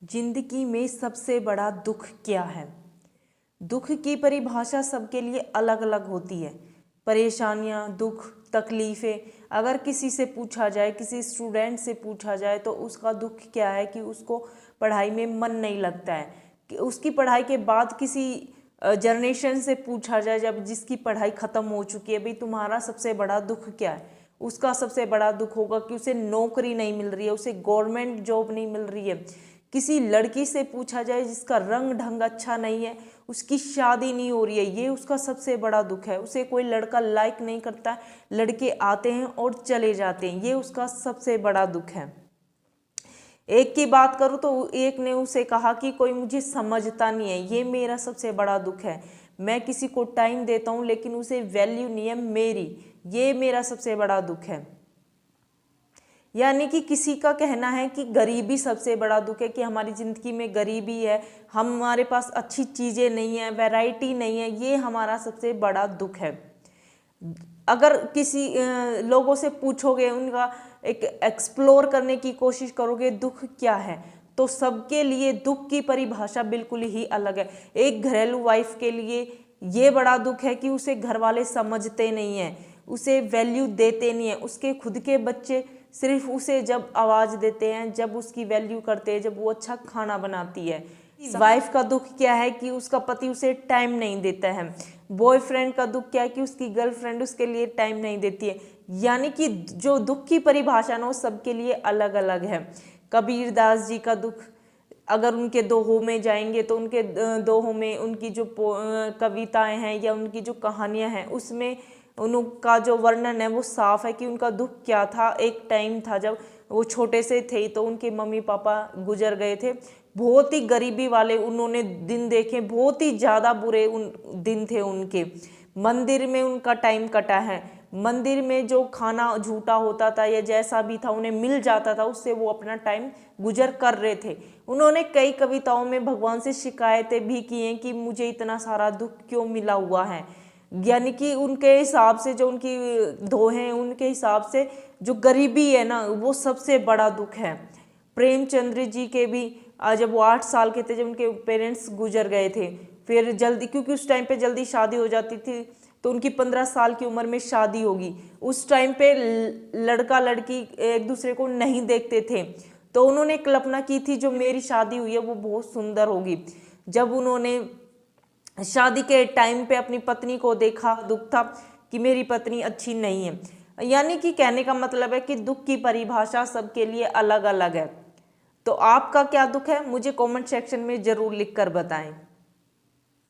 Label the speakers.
Speaker 1: जिंदगी में सबसे बड़ा दुख क्या है? दुख की परिभाषा सबके लिए अलग अलग होती है। परेशानियां, दुख, तकलीफ़ें अगर किसी से पूछा जाए, किसी स्टूडेंट से पूछा जाए तो उसका दुख क्या है कि उसको पढ़ाई में मन नहीं लगता है। कि उसकी पढ़ाई के बाद किसी जनरेशन से पूछा जाए जब जिसकी पढ़ाई ख़त्म हो चुकी है, भाई तुम्हारा सबसे बड़ा दुख क्या है? उसका सबसे बड़ा दुख होगा कि उसे नौकरी नहीं मिल रही है, उसे गवर्नमेंट जॉब नहीं मिल रही है। किसी लड़की से पूछा जाए जिसका रंग ढंग अच्छा नहीं है, उसकी शादी नहीं हो रही है, ये उसका सबसे बड़ा दुख है। उसे कोई लड़का लाइक नहीं करता, लड़के आते हैं और चले जाते हैं, ये उसका सबसे बड़ा दुख है। एक की बात करूँ तो एक ने उसे कहा कि कोई मुझे समझता नहीं है, ये मेरा सबसे बड़ा दुख है। मैं किसी को टाइम देता हूँ लेकिन उसे वैल्यू नहीं है मेरी, ये मेरा सबसे बड़ा दुख है। यानी कि किसी का कहना है कि गरीबी सबसे बड़ा दुख है, कि हमारी ज़िंदगी में गरीबी है, हमारे पास अच्छी चीज़ें नहीं है, वैरायटी नहीं है, ये हमारा सबसे बड़ा दुख है। अगर किसी लोगों से पूछोगे, उनका एक एक्सप्लोर करने की कोशिश करोगे दुख क्या है, तो सबके लिए दुख की परिभाषा बिल्कुल ही अलग है। एक घरेलू वाइफ के लिए ये बड़ा दुख है कि उसे घर वाले समझते नहीं हैं, उसे वैल्यू देते नहीं हैं। उसके खुद के बच्चे सिर्फ उसे जब आवाज़ देते हैं, जब उसकी वैल्यू करते हैं, जब वो अच्छा खाना बनाती है। वाइफ का दुख क्या है कि उसका पति उसे टाइम नहीं देता है। बॉयफ्रेंड का दुख क्या है कि उसकी गर्लफ्रेंड उसके लिए टाइम नहीं देती है। यानी कि जो दुख की परिभाषा ना वो सबके लिए अलग अलग है। कबीरदास जी का दुख, अगर उनके दोहों में जाएंगे तो उनके दोहों में उनकी जो कविताएं हैं या उनकी जो कहानियां हैं उसमें उनका जो वर्णन है वो साफ है कि उनका दुख क्या था। एक टाइम था जब वो छोटे से थे तो उनके मम्मी पापा गुजर गए थे, बहुत ही गरीबी वाले उन्होंने दिन देखे, बहुत ही ज़्यादा बुरे उन दिन थे उनके। मंदिर में उनका टाइम कटा है, मंदिर में जो खाना झूठा होता था या जैसा भी था उन्हें मिल जाता था, उससे वो अपना टाइम गुजर कर रहे थे। उन्होंने कई कविताओं में भगवान से शिकायतें भी की हैं कि मुझे इतना सारा दुख क्यों मिला हुआ है। यानी कि उनके हिसाब से जो उनकी दोहे हैं, उनके हिसाब से जो गरीबी है ना वो सबसे बड़ा दुख है। प्रेमचंद्र जी के भी जब वो 8 साल के थे, जब उनके पेरेंट्स गुजर गए थे, फिर जल्दी, क्योंकि उस टाइम पे जल्दी शादी हो जाती थी तो उनकी 15 साल की उम्र में शादी होगी। उस टाइम पे लड़का लड़की एक दूसरे को नहीं देखते थे, तो उन्होंने कल्पना की थी जो मेरी शादी हुई है वो बहुत सुंदर होगी। जब उन्होंने शादी के टाइम पे अपनी पत्नी को देखा, दुख था कि मेरी पत्नी अच्छी नहीं है। यानी कि कहने का मतलब है कि दुख की परिभाषा सबके लिए अलग अलग है। तो आपका क्या दुख है मुझे कमेंट सेक्शन में ज़रूर लिख कर बताएं।